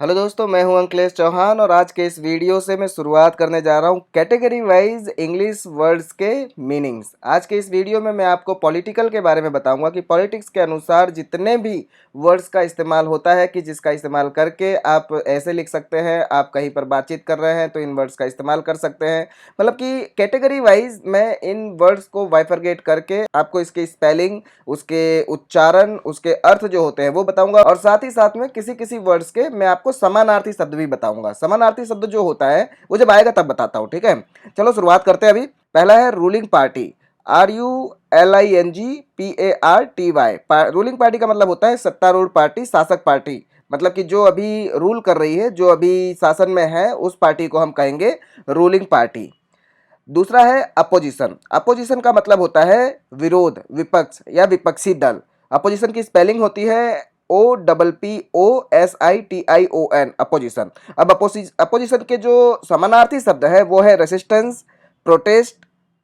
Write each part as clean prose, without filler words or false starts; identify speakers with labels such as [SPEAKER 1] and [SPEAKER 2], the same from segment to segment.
[SPEAKER 1] Hello दोस्तों, मैं हूं अंकलेश चौहान और आज के इस वीडियो से मैं शुरुआत करने जा रहा हूं कैटेगरी वाइज इंग्लिश वर्ड्स के मीनिंग्स। आज के इस वीडियो में मैं आपको पॉलिटिकल के बारे में बताऊंगा कि पॉलिटिक्स के अनुसार जितने भी वर्ड्स का इस्तेमाल होता है कि जिसका इस्तेमाल करके आप ऐसे लिख सकते हैं, आप कहीं पर बातचीत कर रहे हैं तो इन वर्ड्स का इस्तेमाल कर सकते हैं। मतलब कि कैटेगरी वाइज मैं इन वर्ड्स को बाइफरगेट करके आपको इसके स्पेलिंग, उसके उच्चारण, उसके अर्थ जो होते हैं वो बताऊंगा और साथ ही साथ में किसी किसी वर्ड्स के मैं आपको समानार्थी शब्द भी बताऊंगा। समानार्थी शब्द जो होता है वो जब आएगा तब बताता हूं, ठीक है। चलो शुरुआत करते हैं। अभी पहला है ruling party, RULINGPARTY। Ruling party का मतलब होता है सत्तारूढ़ पार्टी, शासक पार्टी। मतलब कि जो अभी रूल कर रही है, जो अभी शासन में है, उस पार्टी को हम कहेंगे रूलिंग पार्टी। दूसरा है अपोजिशन। अपोजिशन का मतलब होता है विरोध, विपक्ष या विपक्षी दल। अपोजिशन की स्पेलिंग होती है OPPOSITION, अपोजिशन। अब अपोजिशन के जो समानार्थी शब्द है वो है रेसिस्टेंस, प्रोटेस्ट,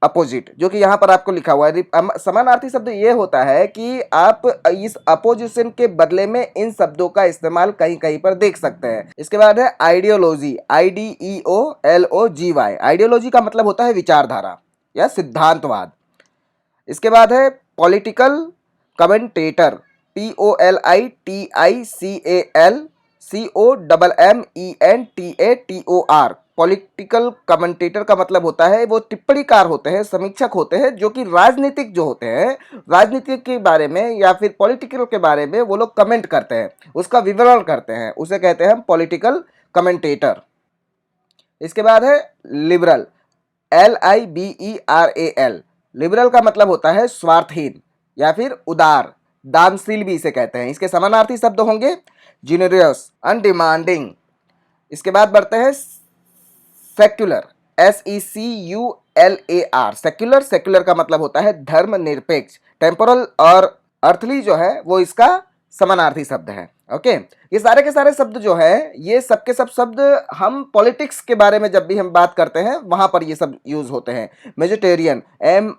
[SPEAKER 1] अपोजिट, जो कि यहाँ पर आपको लिखा हुआ है। समानार्थी शब्द ये होता है कि आप इस अपोजिशन के बदले में इन शब्दों का इस्तेमाल कहीं कहीं पर देख सकते हैं। इसके बाद है आइडियोलॉजी, IDEOLOGY। आइडियोलॉजी का मतलब होता है विचारधारा या सिद्धांतवाद। इसके बाद है political commentator, POLITICAL COMMENTATOR। Political commentator का मतलब होता है वो टिप्पणीकार होते हैं, समीक्षक होते हैं, जो कि राजनीतिक जो होते हैं, राजनीति के बारे में या फिर पॉलिटिकल के बारे में वो लोग कमेंट करते हैं, उसका विवरण करते हैं, उसे कहते हैं हम पॉलिटिकल कमेंटेटर। इसके बाद है लिबरल, LIBERAL। लिबरल का मतलब होता है स्वार्थहीन या फिर उदार, दानशील भी इसे कहते हैं। इसके समानार्थी शब्द होंगे जीनियस, अनडिमांडिंग। इसके बाद बढ़ते हैं सेक्युलर, SECULAR। सेक्युलर, सेक्युलर का मतलब होता है धर्म निरपेक्ष। टेम्पोरल और अर्थली जो है वो इसका समानार्थी शब्द है। ओके, ये सारे के सारे शब्द जो है, ये सब के सब शब्द हम पॉलिटिक्स के बारे में जब भी हम बात करते हैं वहां पर ये सब यूज होते हैं। मेजिटेरियन, MEJORITARIAN।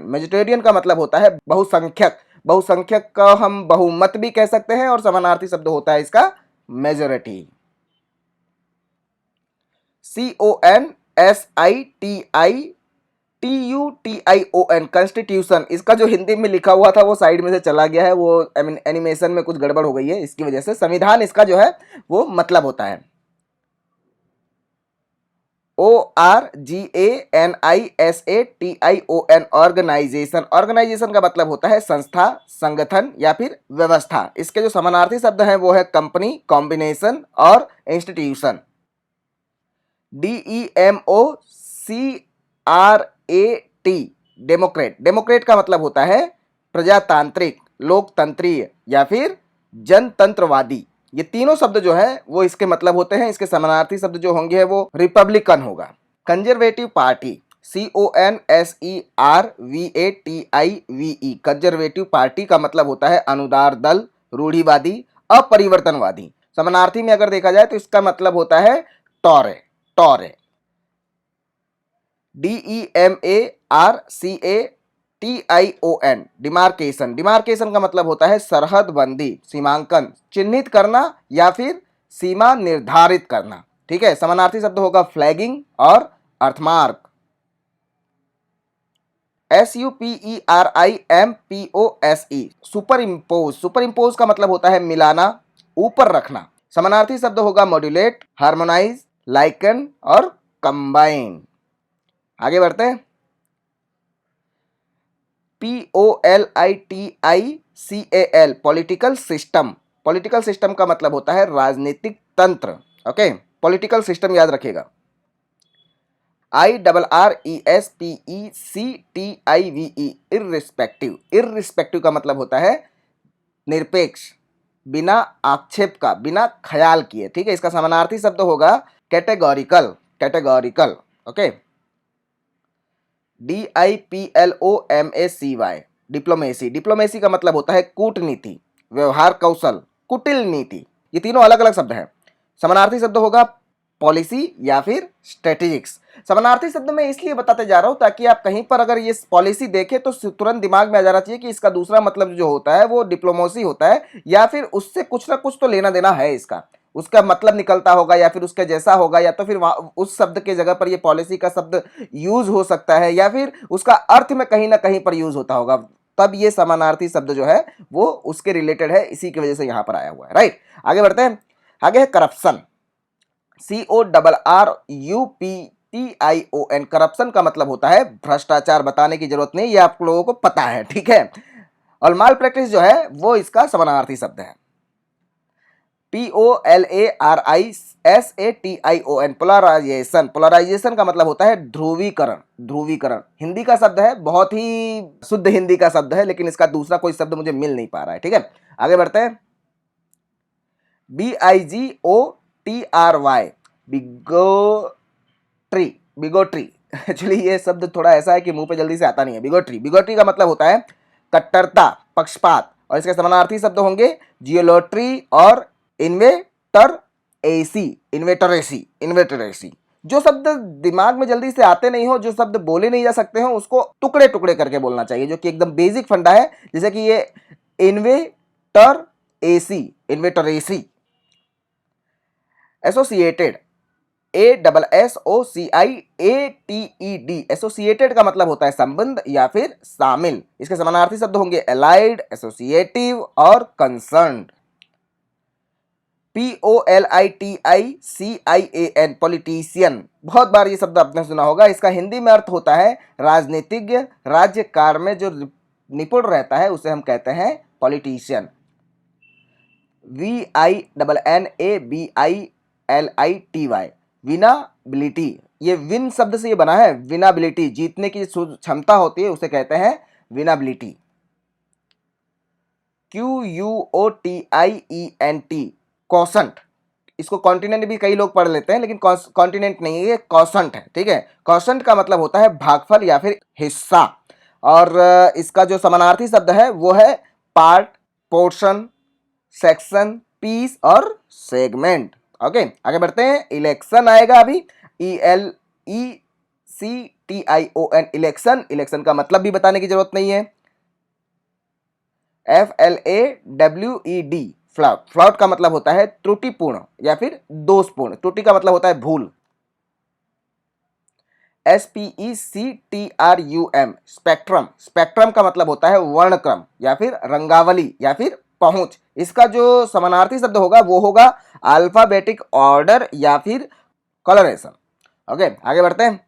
[SPEAKER 1] मेजिटेरियन का मतलब होता है बहुसंख्यक। बहुसंख्यक का हम बहुमत भी कह सकते हैं और समानार्थी शब्द होता है इसका मेजोरिटी। CONSITITUTION, constitution. इसका जो हिंदी में लिखा हुआ था वो साइड में से चला गया है, वो एनिमेशन में कुछ गड़बड़ हो गई है, इसकी वजह से संविधान इसका जो है वो मतलब होता है। ORGANISATION, organisation. ऑर्गेनाइजेशन का मतलब होता है संस्था, संगठन या फिर व्यवस्था। इसके जो समानार्थी शब्द हैं वो है कंपनी, कॉम्बिनेशन और इंस्टीट्यूशन। DEMOCRAT, Democrat. डेमोक्रेट का मतलब होता है प्रजातांत्रिक, लोकतंत्रीय या फिर जनतंत्रवादी। ये तीनों शब्द जो है वो इसके मतलब होते हैं। इसके समानार्थी शब्द जो होंगे वो रिपब्लिकन होगा। Conservative party, CONSERVATIVE। Conservative party का मतलब होता है अनुदार दल, रूढ़िवादी, अपरिवर्तनवादी। समानार्थी में अगर देखा जाए तो इसका मतलब होता है Touré, Touré. DEMARCATION, demarcation. Demarcation का मतलब होता है सरहदबंदी, सीमांकन, चिन्हित करना या फिर सीमा निर्धारित करना। ठीक है, समानार्थी शब्द होगा फ्लैगिंग और अर्थमार्क। SUPERIMPOSE, super impose. Super impose का मतलब होता है मिलाना, ऊपर रखना। समानार्थी शब्द होगा मॉड्यूलेट, हार्मोनाइज, लाइकन और कंबाइन। आगे बढ़ते हैं। POLITICAL, political system. Political system का मतलब होता है राजनीतिक तंत्र। ओके, पॉलिटिकल सिस्टम याद रखिएगा। IRRESPECTIVE, irrespective. इर्रिस्पेक्टिव का मतलब होता है निरपेक्ष, बिना आक्षेप का, बिना ख्याल किए। ठीक है, इसका समानार्थी शब्द होगा categorical, categorical. Okay, DIPLOMACY, diplomacy. Diplomacy का मतलब होता है कूटनीति, व्यवहार कौशल, कुटिल नीति। ये तीनों अलग अलग शब्द हैं। समानार्थी शब्द होगा पॉलिसी या फिर स्ट्रेटेजिक्स। समानार्थी शब्द मैं इसलिए बताते जा रहा हूं ताकि आप कहीं पर अगर ये पॉलिसी देखें तो तुरंत दिमाग में आ जाना चाहिए कि इसका दूसरा मतलब जो होता है वो डिप्लोमेसी होता है, या फिर उससे कुछ ना कुछ तो लेना देना है इसका, उसका मतलब निकलता होगा या फिर उसके जैसा होगा, या तो फिर उस शब्द के जगह पर ये पॉलिसी का शब्द यूज हो सकता है, या फिर उसका अर्थ में कहीं ना कहीं पर यूज होता होगा, तब ये समानार्थी शब्द जो है वो उसके रिलेटेड है, इसी की वजह से यहां पर आया हुआ है। राइट, आगे बढ़ते हैं। आगे है करप्शन, CORRUPTION। करप्शन का मतलब होता है भ्रष्टाचार, बताने की जरूरत नहीं, ये आप लोगों को पता है, ठीक है। और माल प्रैक्टिस जो है वो इसका समानार्थी शब्द है। POLARISATION, polarisation. पोलराइजेशन का मतलब होता है ध्रुवीकरण, ध्रुवीकरण हिंदी का शब्द है, बहुत ही शुद्ध हिंदी का शब्द है, लेकिन इसका दूसरा कोई शब्द मुझे मिल नहीं पा रहा है, ठीक है। आगे बढ़ते हैं। BIGOTRY, बिगोट्री, बिगोट्री। एक्चुअली ये शब्द थोड़ा ऐसा है कि मुंह पे जल्दी से आता नहीं है। बिगोट्री, बिगोट्री का मतलब होता है कट्टरता, पक्षपात, और इसके समानार्थी शब्द होंगे जियोलोट्री और इन्वेटरेसी, इन्वेटरेसी, इन्वेटरेसी। जो शब्द दिमाग में जल्दी से आते नहीं हो, जो शब्द बोले नहीं जा सकते हो, उसको टुकड़े टुकड़े करके बोलना चाहिए, जो कि एकदम बेसिक फंडा है। जैसे कि ये इन्वेटरेसी, इन्वेटरेसी। एसोसिएटेड, ASSOCIATED, एसोसिएटेड का मतलब होता है संबंध या फिर शामिल। इसके समानार्थी शब्द होंगे एलाइड, एसोसिएटिव और कंसर्न्ड। POLITICIAN, पॉलिटिशियन, बहुत बार ये शब्द आपने सुना होगा। इसका हिंदी में अर्थ होता है राजनीतिज्ञ, राज्य कार्य में जो निपुण रहता है उसे हम कहते हैं पॉलिटिशियन। VINNABILITY, विनाबिलिटी, ये विन शब्द से ये बना है, विनाबिलिटी, जीतने की क्षमता होती है उसे कहते हैं विनाबिलिटी। QUOTIENT, कॉसेंट, इसको कॉन्टिनेंट भी कई लोग पढ़ लेते हैं, लेकिन कॉन्टिनेंट नहीं है, ये कॉसेंट है, ठीक है। कॉसेंट का मतलब होता है भागफल या फिर हिस्सा, और इसका जो समानार्थी शब्द है वो है पार्ट, पोर्शन, सेक्शन, पीस और सेगमेंट। ओके, आगे बढ़ते हैं। इलेक्शन आएगा अभी, ELECTION, इलेक्शन। इलेक्शन का मतलब भी बताने की जरूरत नहीं है। FLAWED, float. फ्लॉट का मतलब होता है त्रुटिपूर्ण या फिर दोषपूर्ण। त्रुटि का मतलब होता है भूल। SPECTRUM, spectrum. स्पेक्ट्रम का मतलब होता है वर्णक्रम या फिर रंगावली या फिर पहुंच। इसका जो समानार्थी शब्द होगा वो होगा अल्फाबेटिक ऑर्डर या फिर कलरेशन। ओके, आगे बढ़ते हैं।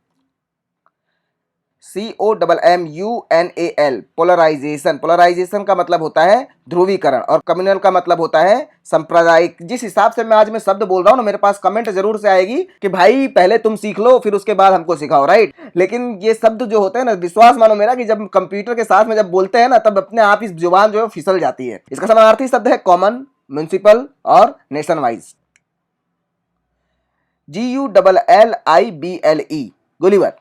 [SPEAKER 1] COMMUNAL, polarisation. पोलराइजेशन का मतलब होता है ध्रुवीकरण, और कम्युनल का मतलब होता है सांप्रदायिक। जिस हिसाब से मैं आज में शब्द बोल रहा हूं ना, मेरे पास कमेंट जरूर से आएगी कि भाई पहले तुम सीख लो फिर उसके बाद हमको सिखाओ, राइट। लेकिन ये शब्द जो होते हैं ना, विश्वास मानो मेरा कि जब कंप्यूटर के साथ में जब बोलते हैं ना, तब अपने आप इस जुबान जो है फिसल जाती है। इसका समानार्थी शब्द है कॉमन, म्युनिसिपल और nation wise. GULLIBLE, Gulliver.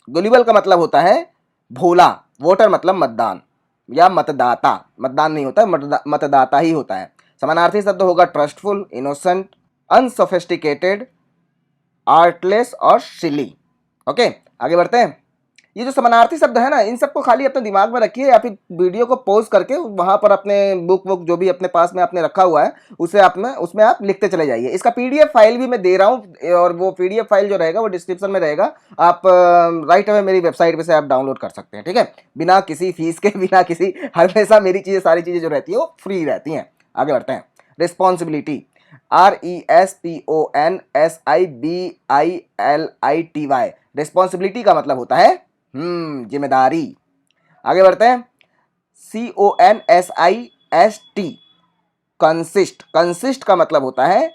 [SPEAKER 1] Gulliver का मतलब होता है भोला। वोटर मतलब मतदान या मतदाता, मतदान नहीं होता, मतदाता ही होता है। समानार्थी शब्द होगा ट्रस्टफुल, इनोसेंट, अनसोफिस्टिकेटेड, आर्टलेस और सिली। ओके, आगे बढ़ते हैं। ये जो समानार्थी शब्द है ना, इन सबको खाली अपने दिमाग में रखिए, या फिर वीडियो को पॉज करके वहां पर अपने बुक जो भी अपने पास में आपने रखा हुआ है उसे उसमें आप लिखते चले जाइए। इसका PDF फाइल भी मैं दे रहा हूं, और वो PDF फाइल जो रहेगा वो डिस्क्रिप्शन में रहेगा। आप राइट अवे मेरी वेबसाइट पे से आप डाउनलोड कर सकते हैं, ठीक है, बिना किसी फीस के, बिना किसी, हमेशा मेरी चीजें, सारी चीजें जो रहती है वो फ्री रहती हैं। आगे बढ़ते हैं। रिस्पॉन्सिबिलिटी, RESPONSIBILITY, रिस्पॉन्सिबिलिटी का मतलब होता है जिम्मेदारी। आगे बढ़ते हैं। CONSIST, consist. कंसिस्ट का मतलब होता है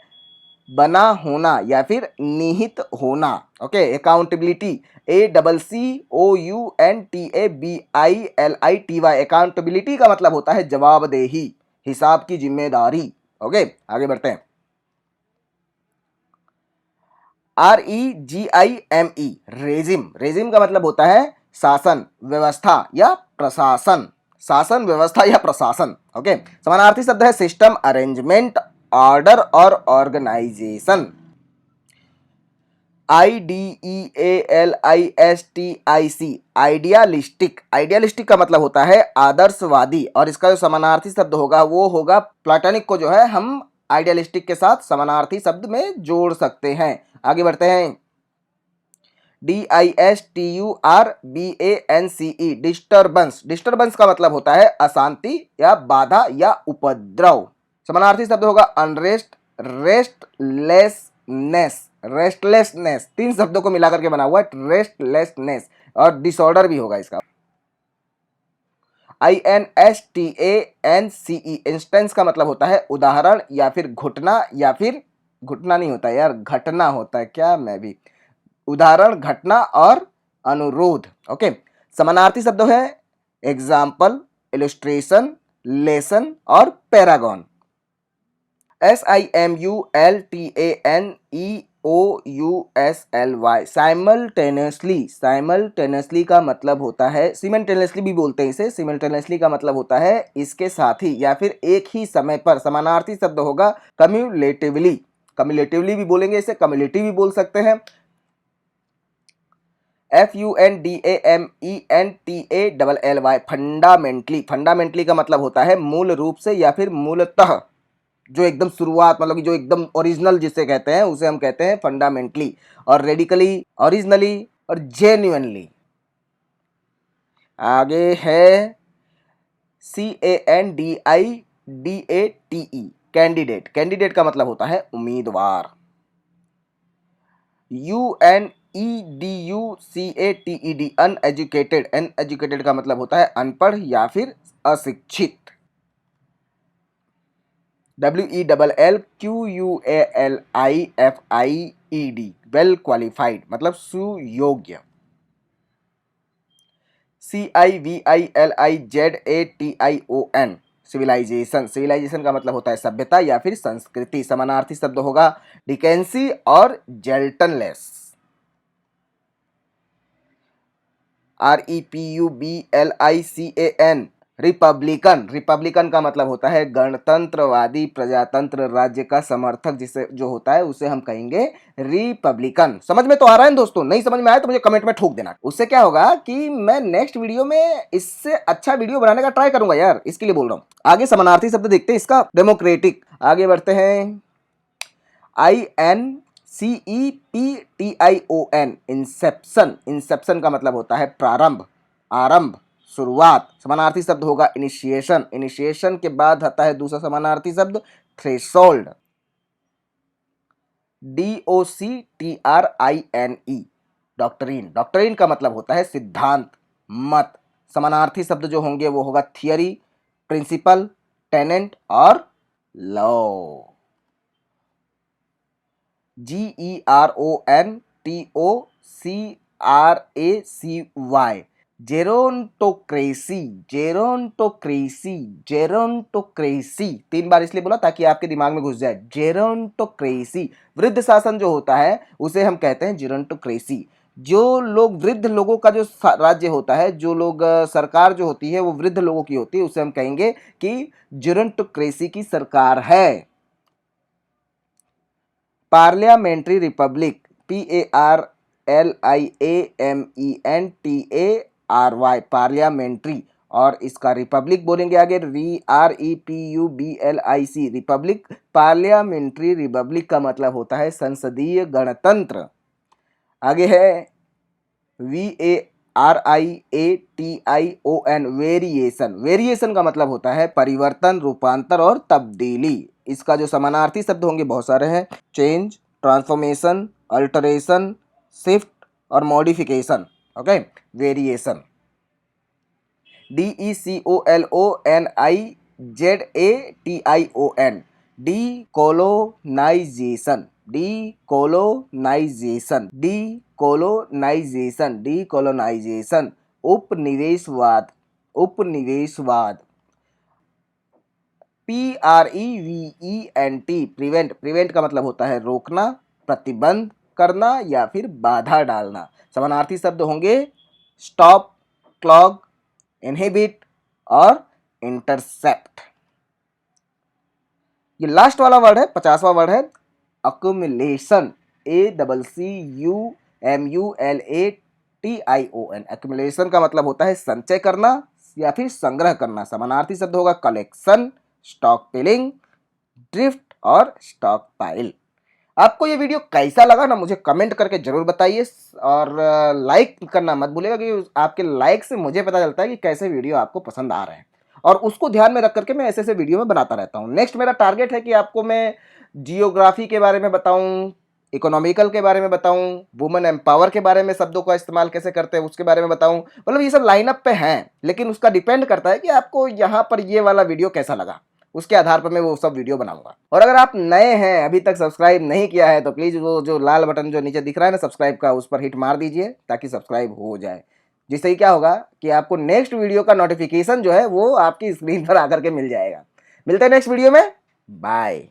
[SPEAKER 1] बना होना या फिर निहित होना। ओके, अकाउंटेबिलिटी, ACCOUNTABILITY, अकाउंटेबिलिटी का मतलब होता है जवाबदेही, हिसाब की जिम्मेदारी। ओके, आगे बढ़ते हैं। REGIME, regime. रेजिम का मतलब होता है शासन, व्यवस्था या प्रशासन। शासन, व्यवस्था या प्रशासन। ओके, समानार्थी शब्द है सिस्टम, अरेंजमेंट, ऑर्डर और ऑर्गेनाइजेशन। IDEALISTIC, आइडियालिस्टिक। आइडियालिस्टिक का मतलब होता है आदर्शवादी, और इसका जो समानार्थी शब्द होगा वो होगा प्लाटोनिक, को जो है हम आइडियालिस्टिक के साथ समानार्थी शब्द में जोड़ सकते हैं। आगे बढ़ते हैं। DISTURBANCE, disturbance. डिस्टर्बेंस का मतलब होता है अशांति या बाधा या उपद्रव। समानार्थी शब्द होगा अनरेस्ट, रेस्टलेसनेस। रेस्टलेसनेस तीन शब्दों को मिलाकर के बना हुआ है रेस्टलेसनेस, और डिसऑर्डर भी होगा इसका। INSTANCE, इंस्टेंस का मतलब होता है उदाहरण या फिर घुटना, या फिर घुटना नहीं होता यार, घटना होता है, क्या मैं भी, उदाहरण, घटना और अनुरोध। ओके। समानार्थी शब्द है एग्जाम्पल, इलस्ट्रेशन, लेसन और पैरागॉन। SIMULTANEOUSLY, simultaneously. साइमल्टेनियसली का मतलब होता है, सिमेंटेनियसली भी बोलते हैं इसे, सिमेंटेनियसली का मतलब होता है इसके साथ ही या फिर एक ही समय पर। समानार्थी शब्द होगा कम्युलेटिवली। कम्युलेटिवली भी बोलेंगे इसे, कम्युलेटिव भी बोल सकते हैं। FUNDAMENTALLY, fundamentally. फंडामेंटली का मतलब होता है मूल रूप से या फिर मूलतः, जो एकदम शुरुआत, मतलब कि जो एकदम ओरिजिनल जिसे कहते हैं उसे हम कहते हैं फंडामेंटली। और रेडिकली, ओरिजिनली और जेन्युइनली। आगे है CANDIDATE, कैंडिडेट। कैंडिडेट का मतलब होता है उम्मीदवार। UNEDUCATED, uneducated. अनएजुकेटेड का मतलब होता है अनपढ़ या फिर अशिक्षित। WELLQUALIFIED, वेल क्वालिफाइड, मतलब सुयोग्य। CIVILIZATION, civilisation. सिविलाइजेशन का मतलब होता है सभ्यता या फिर संस्कृति। समानार्थी शब्द होगा डिकेंसी और जेल्टनलेस। REPUBLICAN, Republican. रिपब्लिकन का मतलब होता है गणतंत्रवादी, प्रजातंत्र राज्य का समर्थक, जिसे जो होता है उसे हम कहेंगे रिपब्लिकन। समझ में तो आ रहा है दोस्तों? नहीं समझ में आया तो मुझे कमेंट में ठोक देना। उससे क्या होगा कि मैं नेक्स्ट वीडियो में इससे अच्छा वीडियो बनाने का ट्राई करूंगा यार, इसके लिए बोल रहा हूं। आगे समानार्थी शब्द देखते हैं इसका, डेमोक्रेटिक। आगे बढ़ते हैं। INCEPTION, Inception. इंसेप्शन का मतलब होता है प्रारंभ, आरंभ, शुरुआत। समानार्थी शब्द होगा इनिशिएशन। इनिशिएशन के बाद आता है दूसरा समानार्थी शब्द थ्रेशोल्ड। DOCTRINE, doctrine. डॉक्ट्रिन का मतलब होता है सिद्धांत, मत। समानार्थी शब्द जो होंगे वो होगा थियरी, प्रिंसिपल, टेनेंट और लॉ। GERONTOCRACY, जेरोन्टोक्रेसी। जेरोन्टोक्रेसी, जेरोन्टोक्रेसी तीन बार इसलिए बोला ताकि आपके दिमाग में घुस जाए। जेरोन्टोक्रेसी, वृद्ध शासन जो होता है उसे हम कहते हैं जेरोन्टोक्रेसी। जो लोग, वृद्ध लोगों का जो राज्य होता है, जो लोग सरकार जो होती है वो वृद्ध लोगों की होती है, उसे हम कहेंगे कि जेरोन्टोक्रेसी की सरकार है। पार्लियामेंट्री रिपब्लिक, PARLIAMENTARY, पार्लियामेंट्री, और इसका रिपब्लिक बोलेंगे आगे REPUBLIC, रिपब्लिक। पार्लियामेंट्री रिपब्लिक का मतलब होता है संसदीय गणतंत्र। आगे है VARIATION, वेरिएशन। वेरिएशन का मतलब होता है परिवर्तन, रूपांतर और तब्दीली। इसका जो समानार्थी शब्द होंगे बहुत सारे हैं, चेंज, ट्रांसफॉर्मेशन, अल्टरेशन, शिफ्ट और modification. Okay, variation. DECOLONIZATION, decolonisation. Decolonisation, decolonisation, decolonisation. उपनिवेशवाद, उपनिवेशवाद। PREVENT, prevent. प्रिवेंट का मतलब होता है रोकना, प्रतिबंध करना या फिर बाधा डालना। समानार्थी शब्द होंगे स्टॉप, क्लॉग, इनहिबिट और इंटरसेप्ट। ये लास्ट वाला वर्ड है, 50वां वर्ड है अक्युमुलेशन। ACCUMULATION। एक्यूमुलेशन का मतलब होता है संचय करना या फिर संग्रह करना। समानार्थी शब्द होगा कलेक्शन, स्टॉक पिलिंग, ड्रिफ्ट और स्टॉक पाइल। आपको ये वीडियो कैसा लगा ना मुझे कमेंट करके जरूर बताइए, और लाइक करना मत भूलिएगा, कि आपके लाइक से मुझे पता चलता है कि कैसे वीडियो आपको पसंद आ रहे हैं, और उसको ध्यान में रख करके मैं ऐसे ऐसे वीडियो में बनाता रहता हूँ। नेक्स्ट मेरा टारगेट है कि आपको मैं जियोग्राफी के बारे में बताऊँ, इकोनॉमिकल के बारे में बताऊं, वुमेन एम्पावर के बारे में, शब्दों का इस्तेमाल कैसे करते हैं उसके बारे में बताऊं। मतलब ये सब लाइनअप पे हैं, लेकिन उसका डिपेंड करता है कि आपको यहाँ पर ये वाला वीडियो कैसा लगा, उसके आधार पर मैं वो सब वीडियो बनाऊंगा। और अगर आप नए हैं, अभी तक सब्सक्राइब नहीं किया है, तो प्लीज़ वो जो लाल बटन जो नीचे दिख रहा है ना सब्सक्राइब का, उस पर हिट मार दीजिए ताकि सब्सक्राइब हो जाए। जिससे ही क्या होगा कि आपको नेक्स्ट वीडियो का नोटिफिकेशन जो है वो आपकी स्क्रीन पर आकर के मिल जाएगा। मिलते हैं नेक्स्ट वीडियो में, बाय।